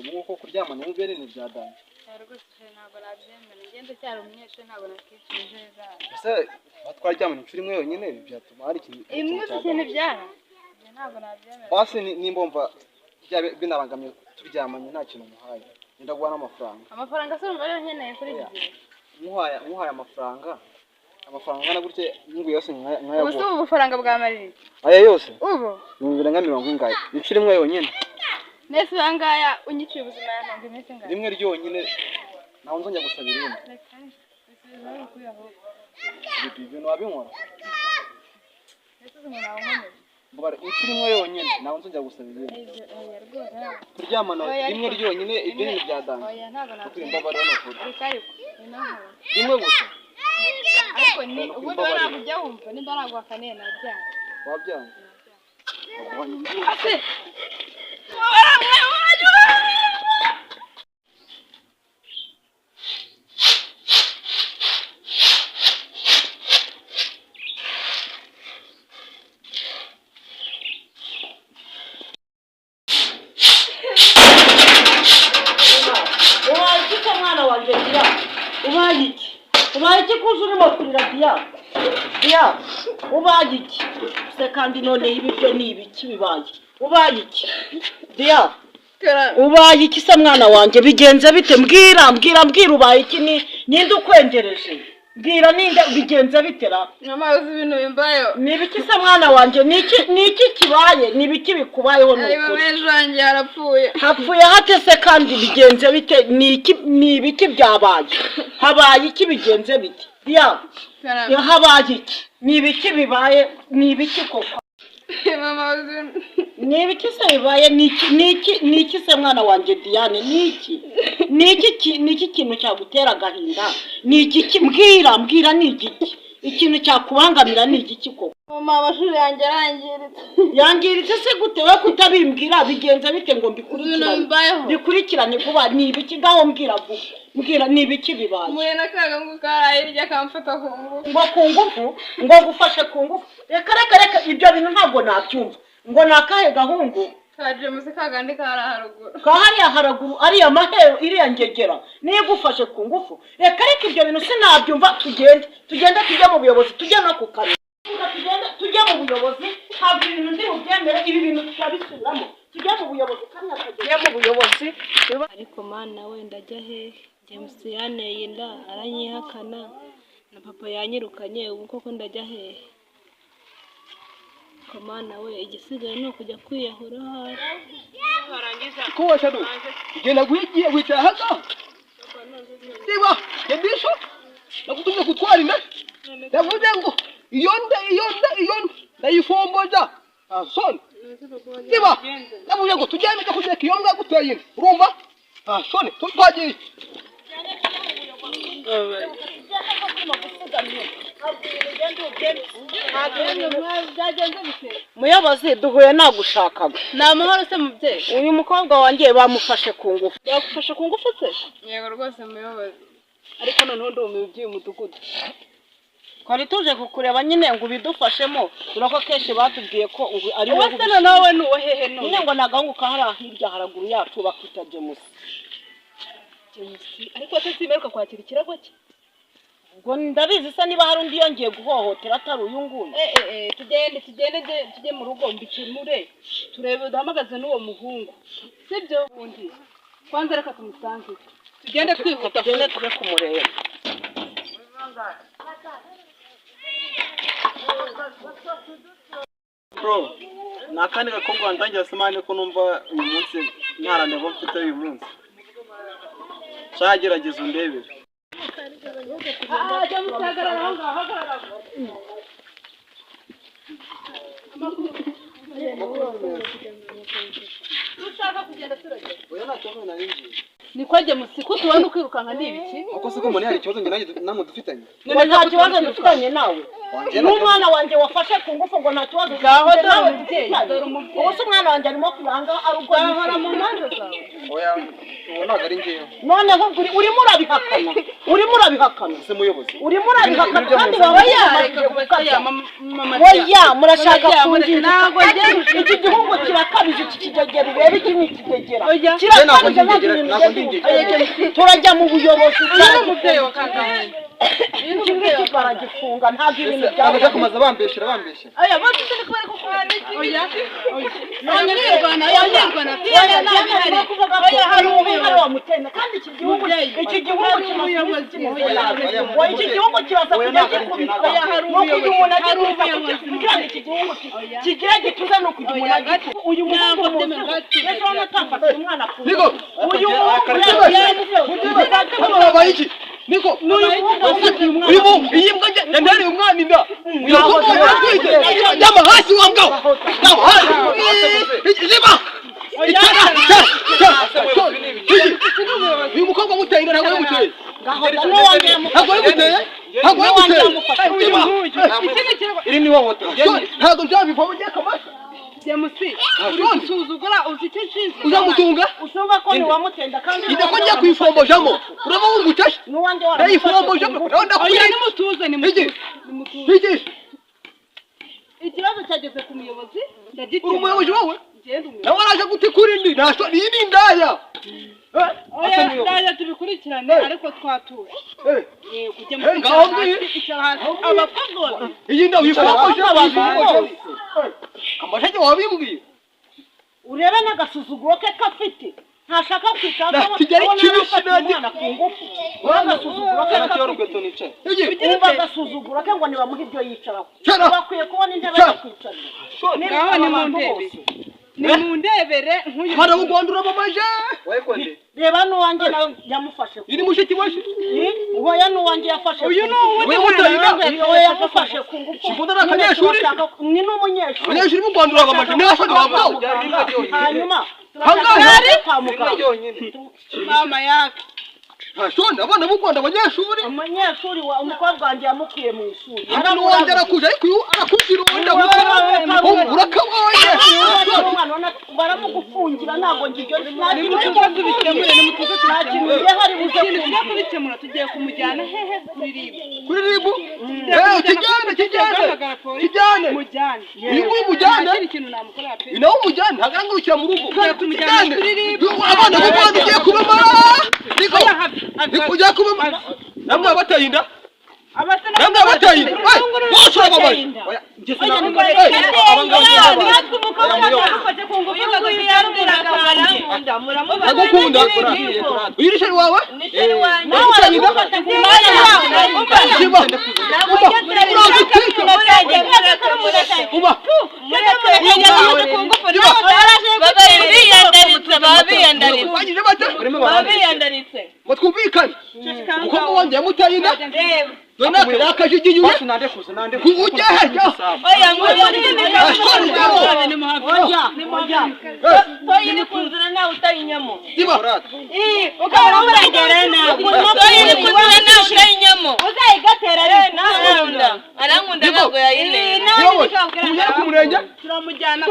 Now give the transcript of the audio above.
nk'uko kuryamana n'ubere ni byadanye. Rwose ntabwo nabyemera. Ngende cyari umunyeshuri ntabwo nakicuje za. Ese batwaryamana inshuro imwe yonyine byatuma hari ikintu. Imwe ikintu byara. Ntabwo nabyemera. Basi nimbomva binabangamiye turyamanye nta kintu muhaye. Ndaguha n'amafaranga. Amafaranga se umva nkeneye kuri iki. Muhaye amafaranga ngana gutye n'ingu yose nkaya. Ubu ubufaranga bwa Mariri. Aya yose? Ubu. 250 ingahe? Inshuro imwe yonyine. Nese bangaya unyiciye ubuzima yantanze imese ngahe? Rimwe ryonyine naho nzongera gusabira irindi. Ibintu wabinkora? Nese umuntu awumenye. Mbara inshuro imwe yonyine naho nzongera gusabira irindi. Kuryamana rimwe ryonyine ibintu byadanye. Oya ntabwo nakuri mbabara no kuri. Rimwe gusa. Ariko ni ubundi barakujya wumva nimba nagwa kanene nabyanga. Wabyanga? Ase. Ubaye kuza urimo kurira Dia ubaye iki se kandi none ibyo ni ibiki bibaye ubaye iki Dia ubaye iki se mwana wanjye bigenze bite mbwira ubaye iki ninde ukwengereje mbwira ninde bigenze bitera mama uzi ibintu bimbayo ni ibiki se mwana wanjye niki kibaye ni ibiki bikubayeho n'ukuri ari mejo wanjye hapfuye hate se kandi bigenze bite ni ibiki byabaye habaye iki bigenze bite Dia habaye iki ni ibiki bibaye ni ibiki koko mama uzi ni ibiki se bibaye niki se mwana wanjye Diane niki kintu cyagutera agahinda ni igiki mbwira ni igiki ikintu cyakubangamira ni igiki koko mama amashuri yanjye yangiritse se gute we kutabimbwira bigenze bite ngo bikurikirane vuba ni ibiki ngaho mbwira ni ibiki bibaye muye nakaga ngo karaye irya kamfata ku ngufu ngo gufashe ku ngufu reka ibyo bintu ntabwo nabyumva ngo nakahe gahungu kaje musika ndi karaharuguru kahariya haraguru ari amahero iriya ngegera niyo gufashe ku ngufu reka ibyo bintu sinabyumva tugende tujye mu buyobozi tujye no ku kare tujye mu buyobozi ntabwo ibintu ndi bubyemere ibi bintu twabisubiramo tujye mu buyobozi kandi akajya mu buyobozi ariko mana wenda ajya he James yaneye inda aranyihakana na papa yanyirukanye ubu koko ndajya he komana we igisigaye no kujya kwiyahura harangiza ko shadu igenda guhigiye wicara haka siba yebisho nakutumye gutwara inda yavuze ngo iyo ndayifomboza son siba navuze ngo tujyane kujya kiyonga guteye urumva son twagiye muyobozi duhuye nagushakaga ni amahoro se mubyeyi uyu mukobwa wanjye bamufashe ku ngufu yakufashe ku ngufu se yego rwose muyobozi ariko noneho ndumiwe iby'uyu mudugudu twari tuje kukureba nyine ngo ubidufashemo urako kenshi batubwiye ko ari wowe se nawe nuwo hehe none nyine ngo nagahunguka hariya hirya haraguru yacu bakwita James ariko se simeruka kwakira ikirago cye ngo ndabizi se niba hari undi yongeye guhohotera atari uyu nguyu tujye mu rugo mbikemure turebe duhamagaze n'uwo muhungu sibyo ubundi kwanza reka tumusange tugende twihuta tugende tujye kumureba bro nakandi gakobwa wandangira semane ko numva uyu munsi ntaranebo mfite uyu munsi cyagerageza undebere ajya musagarara aho ngaho ushaka kugenda turagenda oya nacyo naringiye niko ajye musiku tubona kwirukanka ni ibiki uko se ko umuntu hari ikibazo njye namwe dufitanye ngo nta kibazo dufitanye nawe n'umwana wanjye wafashe ku ngufu ngo nta kibazo ngaho dore umubyeyi ubu se umwana wanjye arimo kuranga ari ubwo ahora mu manza zawe oya ntabwo ari njyewe. noneho urimo urabihakana Se muyobozi. urimo urabihakana kandi wawe yareka kubasaya mama. oya murashaka kunjira iki gihugu kirakabije iki kigegera urebe iki ni ikigegera kirakabije turajya mu buyobozi umubyeyi wa kagame iki baragifunga ntabwo ibintu byaje kumaza bambeshera oya bose turi kubera ko oya abanyarwanda oya hari umubare wa mutenda kandi iki gihugu cy'umuyobozi iki gihugu kiraza kujya gikubita no kugira umuntu agikubita iki gihugu kigira gituza no kugira umuntu agikubita uyu muhungu ejo natafata umwana ku uyu muhungu Niko, iyi mbwa yandariye umwana inda. Yama hasi wa mbwa. Yama hasi. Ziba. Uyu mukobwa muteye inda ntabwo yamuteye. Ntabwo yamuteye. Ntabwo yamuteye. Iri ni wowe. Ntabwo nzabivamo njye kamasha. Jamusi, usuzugura uzicechinze. Uzamutunga? Usumva ko ni wamutenda kandi. Ide ko njya kwifombojamo. Uraba wungutashe? Nuwanje wa. Ndayifombojamo. Oya ni mutuze ni mutuze. Hiji. Ikibazo cyageze ku muyobozi ndagiti. Umuyobozi wawe? Nawe araje gutikura indi. Naso ni indaya. Oya ndaya tubikurikirane ariko twatuwe. Kujya mu abakobwa. Iyi nda wifombojamo. Amashaje wabimbwiye. Urebe n'agasuzuguro ke kafite. Ntashaka kwitaka Kigali kibishinaje ku ngufu. Urabasuzuguro ke kafite. Umva agasuzuguro ke ngo nibamuha ibyo yicaraho. Bakwiye kubona intebe yo kwicara. Ngaho ni mu ndebe. Ni mu ndebere nk'uyu. Hara ugondura mamaje. Wayikonde. Reba nuwanjye nawe yamufashe. Iri mushiki washi. Uhoya nuwanjye yafashe. Uyu no uwundi mwana. Uhoya yamufashe ku ngufu. Kibunda nakanyeshuri. Ni n'umunyeshuri. Abanyeshuri mu Rwanda bamaje n'ashaka wabwo. Hanyuma hangari mama yake. Ntashonda abana mu Rwanda abanyeshuri. Umunyeshuri wa umukobwa wanjye yamukwiye mu ishuri. Hano wongera kuja ariko arakubwira wenda urakaboye. Baramugufungira ntago ngiryo ni mutuzo bikemure ni mutuzo turakinye hari buze kubikemura tugiye kumujyana hehe kuri ribu kijyane mujyane uyu mujyane ikintu namukorera pe inawo mujyane hagangurukira mu rugo kumujyana kuri ribu abana mu Rwanda ugiye kubama niko kubama namwe abatayinda namwe abatayinda bose babaye agukunda uyirishe wawe batwumvikane umukobwa wanjye yamutayinda none akajigiyuye ujye hejya oya toyini kunzura nawe utayinyamo ukabona uragera nawe toyini kunzura nawe utayinyamo uzayigatera arankunda ntabwo yayine kumujyana ku murenge turamujyana